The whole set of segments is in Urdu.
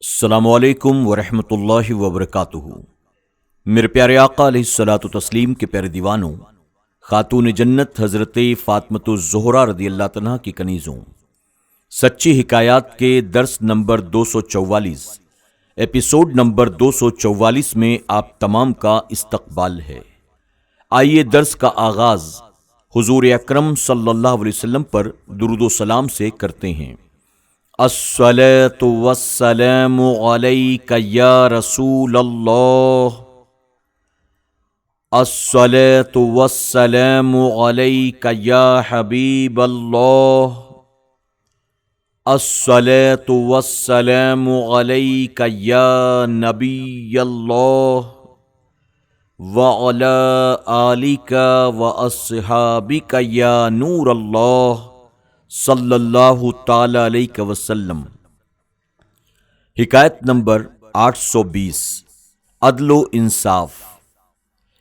السلام علیکم ورحمۃ اللہ وبرکاتہ۔ میرے پیارے آقا علیہ الصلوۃ والتسلیم کے پیارے دیوانوں، خاتون جنت حضرت فاطمۃ الزہرا رضی اللہ عنہا کی کنیزوں، سچی حکایات کے درس نمبر 244 ایپیسوڈ نمبر 244 میں آپ تمام کا استقبال ہے۔ آئیے درس کا آغاز حضور اکرم صلی اللہ علیہ وسلم پر درود و سلام سے کرتے ہیں۔ الصلاۃ والسلام علیک یا رسول اللہ، الصلاۃ والسلام علیک یا حبیب اللہ، الصلاۃ والسلام علیک یا نبی اللہ، وعلی آلک واصحابک یا نور اللہ صلی اللہ تعالی علیہ وسلم۔ حکایت نمبر 820، عدل و انصاف۔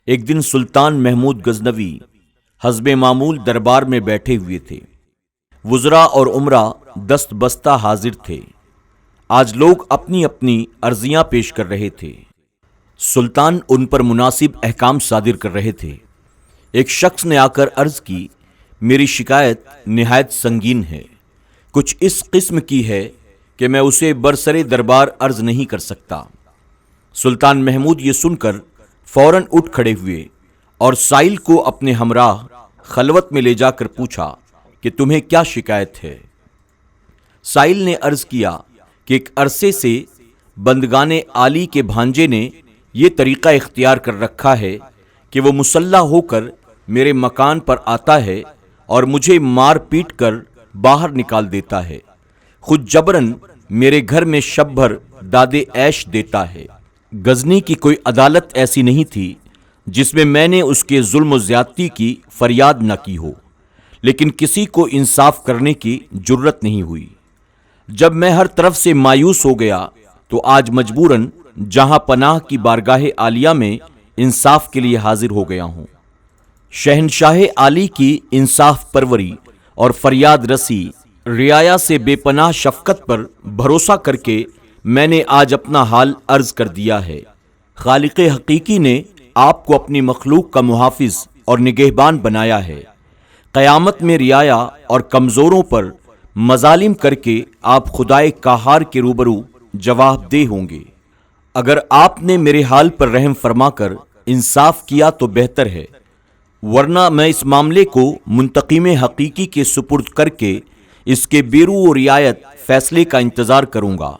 ایک دن سلطان محمود غزنوی حسب معمول دربار میں بیٹھے ہوئے تھے۔ وزراء اور عمرا دست بستہ حاضر تھے۔ آج لوگ اپنی اپنی عرضیاں پیش کر رہے تھے۔ سلطان ان پر مناسب احکام صادر کر رہے تھے۔ ایک شخص نے آ کر عرض کی، میری شکایت نہایت سنگین ہے، کچھ اس قسم کی ہے کہ میں اسے برسر دربار عرض نہیں کر سکتا۔ سلطان محمود یہ سن کر فوراً اٹھ کھڑے ہوئے اور سائل کو اپنے ہمراہ خلوت میں لے جا کر پوچھا کہ تمہیں کیا شکایت ہے۔ سائل نے عرض کیا کہ ایک عرصے سے بندگان عالی کے بھانجے نے یہ طریقہ اختیار کر رکھا ہے کہ وہ مسلح ہو کر میرے مکان پر آتا ہے اور مجھے مار پیٹ کر باہر نکال دیتا ہے، خود جبرن میرے گھر میں شب بھر دادے عیش دیتا ہے۔ غزنی کی کوئی عدالت ایسی نہیں تھی جس میں میں نے اس کے ظلم و زیادتی کی فریاد نہ کی ہو، لیکن کسی کو انصاف کرنے کی جرت نہیں ہوئی۔ جب میں ہر طرف سے مایوس ہو گیا تو آج مجبوراً جہاں پناہ کی بارگاہ عالیہ میں انصاف کے لیے حاضر ہو گیا ہوں۔ شہنشاہ عالی کی انصاف پروری اور فریاد رسی، رعایا سے بے پناہ شفقت پر بھروسہ کر کے میں نے آج اپنا حال عرض کر دیا ہے۔ خالق حقیقی نے آپ کو اپنی مخلوق کا محافظ اور نگہبان بنایا ہے۔ قیامت میں رعایا اور کمزوروں پر مظالم کر کے آپ خدائے قہار کے روبرو جواب دہ ہوں گے۔ اگر آپ نے میرے حال پر رحم فرما کر انصاف کیا تو بہتر ہے، ورنہ میں اس معاملے کو منتقم حقیقی کے سپرد کر کے اس کے بیرو و رعایت فیصلے کا انتظار کروں گا۔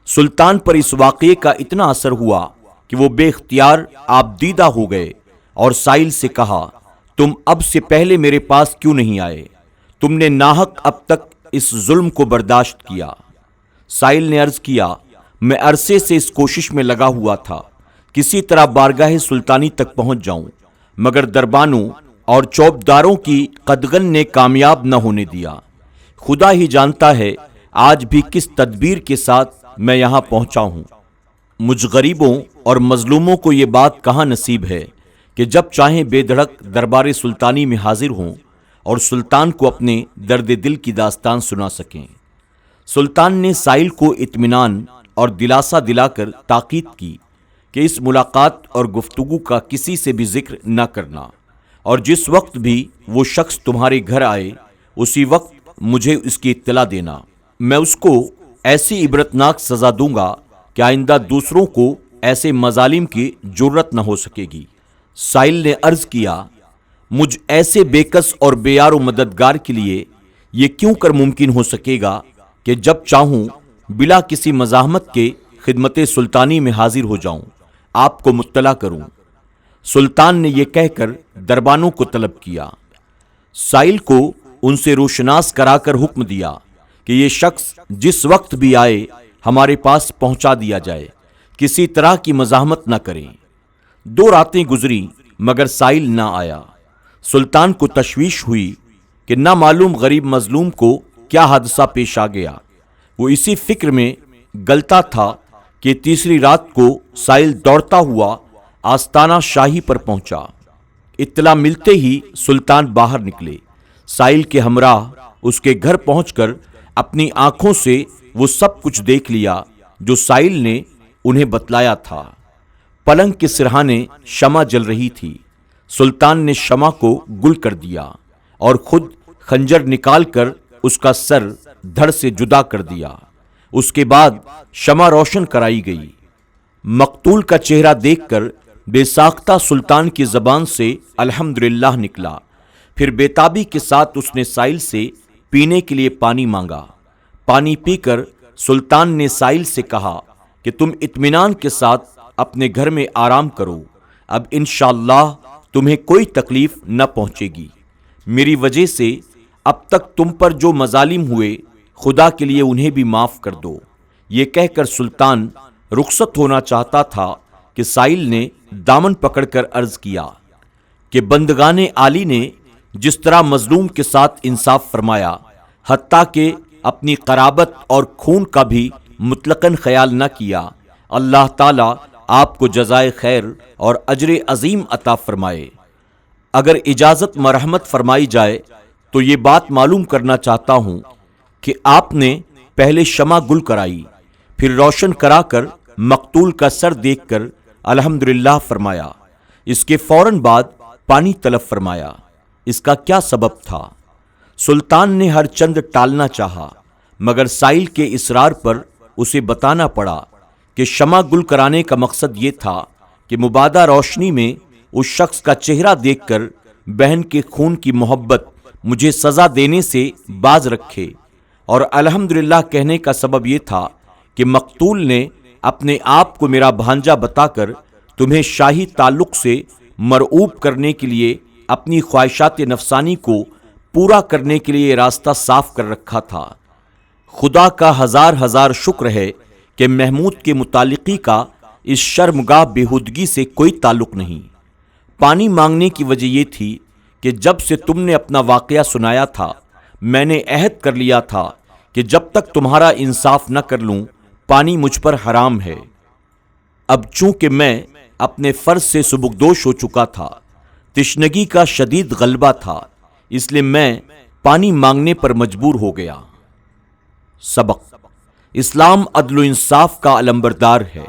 سلطان پر اس واقعے کا اتنا اثر ہوا کہ وہ بے اختیار آپ دیدہ ہو گئے اور سائل سے کہا، تم اب سے پہلے میرے پاس کیوں نہیں آئے؟ تم نے ناحق اب تک اس ظلم کو برداشت کیا۔ سائل نے عرض کیا، میں عرصے سے اس کوشش میں لگا ہوا تھا کسی طرح بارگاہ سلطانی تک پہنچ جاؤں، مگر دربانوں اور چوبداروں کی قدغن نے کامیاب نہ ہونے دیا۔ خدا ہی جانتا ہے آج بھی کس تدبیر کے ساتھ میں یہاں پہنچا ہوں۔ مجھ غریبوں اور مظلوموں کو یہ بات کہاں نصیب ہے کہ جب چاہیں بے دھڑک دربار سلطانی میں حاضر ہوں اور سلطان کو اپنے درد دل کی داستان سنا سکیں۔ سلطان نے سائل کو اطمینان اور دلاسا دلا کر تاکید کی کہ اس ملاقات اور گفتگو کا کسی سے بھی ذکر نہ کرنا، اور جس وقت بھی وہ شخص تمہارے گھر آئے اسی وقت مجھے اس کی اطلاع دینا۔ میں اس کو ایسی عبرتناک سزا دوں گا کہ آئندہ دوسروں کو ایسے مظالم کی جرت نہ ہو سکے گی۔ سائل نے عرض کیا، مجھ ایسے بے کس اور بے یار و مددگار کے لیے یہ کیوں کر ممکن ہو سکے گا کہ جب چاہوں بلا کسی مزاحمت کے خدمت سلطانی میں حاضر ہو جاؤں، آپ کو مطلع کروں۔ سلطان نے یہ کہہ کر دربانوں کو طلب کیا۔ سائل کو ان سے روشناس کرا کر حکم دیا کہ یہ شخص جس وقت بھی آئے ہمارے پاس پہنچا دیا جائے، کسی طرح کی مزاحمت نہ کریں۔ 2 راتیں گزری مگر سائل نہ آیا۔ سلطان کو تشویش ہوئی کہ نہ معلوم غریب مظلوم کو کیا حادثہ پیش آ گیا۔ وہ اسی فکر میں گلتا تھا کہ تیسری رات کو سائل دوڑتا ہوا آستانہ شاہی پر پہنچا۔ اطلاع ملتے ہی سلطان باہر نکلے۔ سائل کے ہمراہ اس کے گھر پہنچ کر اپنی آنکھوں سے وہ سب کچھ دیکھ لیا جو سائل نے انہیں بتلایا تھا۔ پلنگ کے سرہانے شمع جل رہی تھی۔ سلطان نے شمع کو گل کر دیا اور خود خنجر نکال کر اس کا سر دھڑ سے جدا کر دیا۔ اس کے بعد شمع روشن کرائی گئی۔ مقتول کا چہرہ دیکھ کر بے ساختہ سلطان کی زبان سے الحمدللہ نکلا۔ پھر بےتابی کے ساتھ اس نے سائل سے پینے کے لیے پانی مانگا۔ پانی پی کر سلطان نے سائل سے کہا کہ تم اطمینان کے ساتھ اپنے گھر میں آرام کرو، اب انشاءاللہ تمہیں کوئی تکلیف نہ پہنچے گی۔ میری وجہ سے اب تک تم پر جو مظالم ہوئے خدا کے لیے انہیں بھی معاف کر دو۔ یہ کہہ کر سلطان رخصت ہونا چاہتا تھا کہ سائل نے دامن پکڑ کر عرض کیا کہ بندگان عالی نے جس طرح مظلوم کے ساتھ انصاف فرمایا، حتیٰ کہ اپنی قرابت اور خون کا بھی مطلقاً خیال نہ کیا، اللہ تعالیٰ آپ کو جزائے خیر اور اجر عظیم عطا فرمائے۔ اگر اجازت مرحمت فرمائی جائے تو یہ بات معلوم کرنا چاہتا ہوں کہ آپ نے پہلے شمع گل کرائی، پھر روشن کرا کر مقتول کا سر دیکھ کر الحمدللہ فرمایا، اس کے فوراً بعد پانی طلب فرمایا۔ اس کا کیا سبب تھا؟ سلطان نے ہر چند ٹالنا چاہا، مگر سائل کے اصرار پر اسے بتانا پڑا کہ شمع گل کرانے کا مقصد یہ تھا کہ مبادہ روشنی میں اس شخص کا چہرہ دیکھ کر بہن کے خون کی محبت مجھے سزا دینے سے باز رکھے، اور الحمدللہ کہنے کا سبب یہ تھا کہ مقتول نے اپنے آپ کو میرا بھانجا بتا کر تمہیں شاہی تعلق سے مرعوب کرنے کے لیے اپنی خواہشات نفسانی کو پورا کرنے کے لیے راستہ صاف کر رکھا تھا۔ خدا کا ہزار ہزار شکر ہے کہ محمود کے متعلقی کا اس شرمگاہ بےہودگی سے کوئی تعلق نہیں۔ پانی مانگنے کی وجہ یہ تھی کہ جب سے تم نے اپنا واقعہ سنایا تھا میں نے عہد کر لیا تھا کہ جب تک تمہارا انصاف نہ کر لوں پانی مجھ پر حرام ہے۔ اب چونکہ میں اپنے فرض سے سبکدوش ہو چکا تھا، تشنگی کا شدید غلبہ تھا، اس لیے میں پانی مانگنے پر مجبور ہو گیا۔ سبق: اسلام عدل و انصاف کا علمبردار ہے۔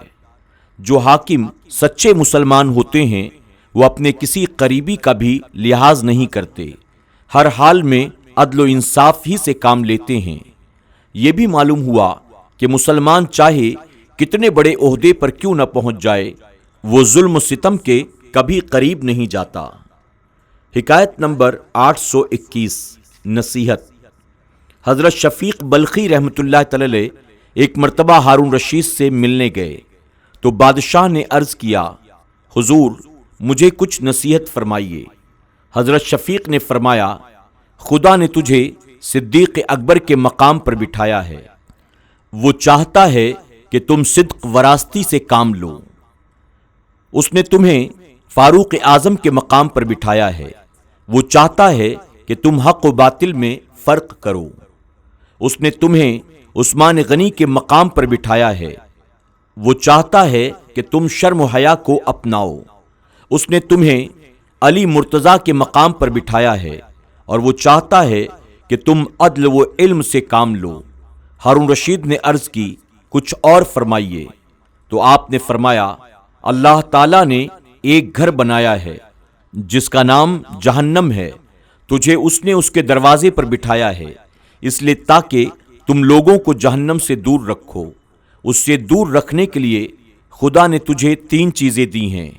جو حاکم سچے مسلمان ہوتے ہیں وہ اپنے کسی قریبی کا بھی لحاظ نہیں کرتے، ہر حال میں عدل و انصاف ہی سے کام لیتے ہیں۔ یہ بھی معلوم ہوا کہ مسلمان چاہے کتنے بڑے عہدے پر کیوں نہ پہنچ جائے، وہ ظلم و ستم کے کبھی قریب نہیں جاتا۔ حکایت نمبر 821 نصیحت: حضرت شفیق بلخی رحمۃ اللہ تعالی علیہ ایک مرتبہ ہارون رشید سے ملنے گئے تو بادشاہ نے عرض کیا، حضور مجھے کچھ نصیحت فرمائیے۔ حضرت شفیق نے فرمایا، خدا نے تجھے صدیق اکبر کے مقام پر بٹھایا ہے، وہ چاہتا ہے کہ تم صدق وراستی سے کام لو۔ اس نے تمہیں فاروق اعظم کے مقام پر بٹھایا ہے، وہ چاہتا ہے کہ تم حق و باطل میں فرق کرو۔ اس نے تمہیں عثمان غنی کے مقام پر بٹھایا ہے، وہ چاہتا ہے کہ تم شرم و حیا کو اپناؤ۔ اس نے تمہیں علی مرتضیٰ کے مقام پر بٹھایا ہے اور وہ چاہتا ہے کہ تم عدل و علم سے کام لو۔ ہارون رشید نے عرض کی، کچھ اور فرمائیے۔ تو آپ نے فرمایا، اللہ تعالیٰ نے ایک گھر بنایا ہے جس کا نام جہنم ہے، تجھے اس نے اس کے دروازے پر بٹھایا ہے، اس لیے تاکہ تم لوگوں کو جہنم سے دور رکھو۔ اس سے دور رکھنے کے لیے خدا نے تجھے 3 چیزیں دی ہیں،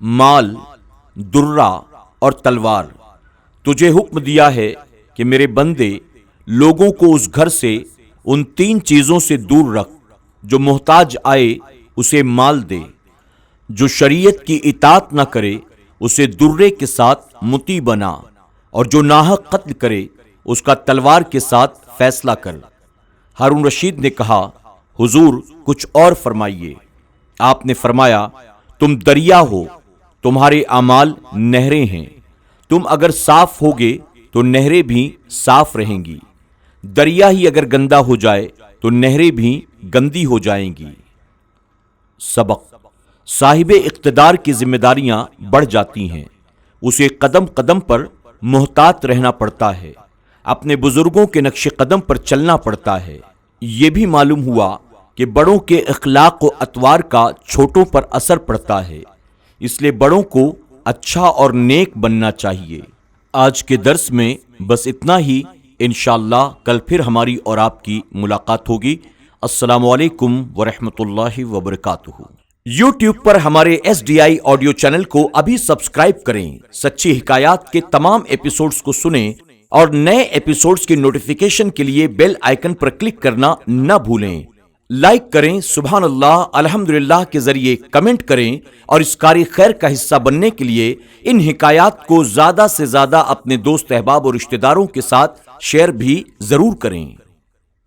مال، درہ اور تلوار۔ تجھے حکم دیا ہے کہ میرے بندے لوگوں کو اس گھر سے ان 3 چیزوں سے دور رکھ، جو محتاج آئے اسے مال دے، جو شریعت کی اطاعت نہ کرے اسے درے کے ساتھ مطیع بنا، اور جو ناحق قتل کرے اس کا تلوار کے ساتھ فیصلہ کر۔ ہارون رشید نے کہا، حضور کچھ اور فرمائیے۔ آپ نے فرمایا، تم دریا ہو، تمہارے اعمال نہریں ہیں، تم اگر صاف ہوگے تو نہریں بھی صاف رہیں گی، دریا ہی اگر گندا ہو جائے تو نہریں بھی گندی ہو جائیں گی۔ سبق: صاحب اقتدار کی ذمہ داریاں بڑھ جاتی ہیں، اسے قدم قدم پر محتاط رہنا پڑتا ہے، اپنے بزرگوں کے نقش قدم پر چلنا پڑتا ہے۔ یہ بھی معلوم ہوا کہ بڑوں کے اخلاق و اطوار کا چھوٹوں پر اثر پڑتا ہے، اس لیے بڑوں کو اچھا اور نیک بننا چاہیے۔ آج کے درس میں بس اتنا ہی، انشاءاللہ کل پھر ہماری اور آپ کی ملاقات ہوگی۔ السلام علیکم ورحمۃ اللہ وبرکاتہ۔ یوٹیوب پر ہمارے SDI آڈیو چینل کو ابھی سبسکرائب کریں، سچی حکایات کے تمام ایپیسوڈز کو سنیں اور نئے ایپیسوڈز کی نوٹیفیکیشن کے لیے بیل آئیکن پر کلک کرنا نہ بھولیں۔ لائک کریں، سبحان اللہ، الحمدللہ کے ذریعے کمنٹ کریں اور اس کاری خیر کا حصہ بننے کے لیے ان حکایات کو زیادہ سے زیادہ اپنے دوست احباب اور رشتہ داروں کے ساتھ شیئر بھی ضرور کریں۔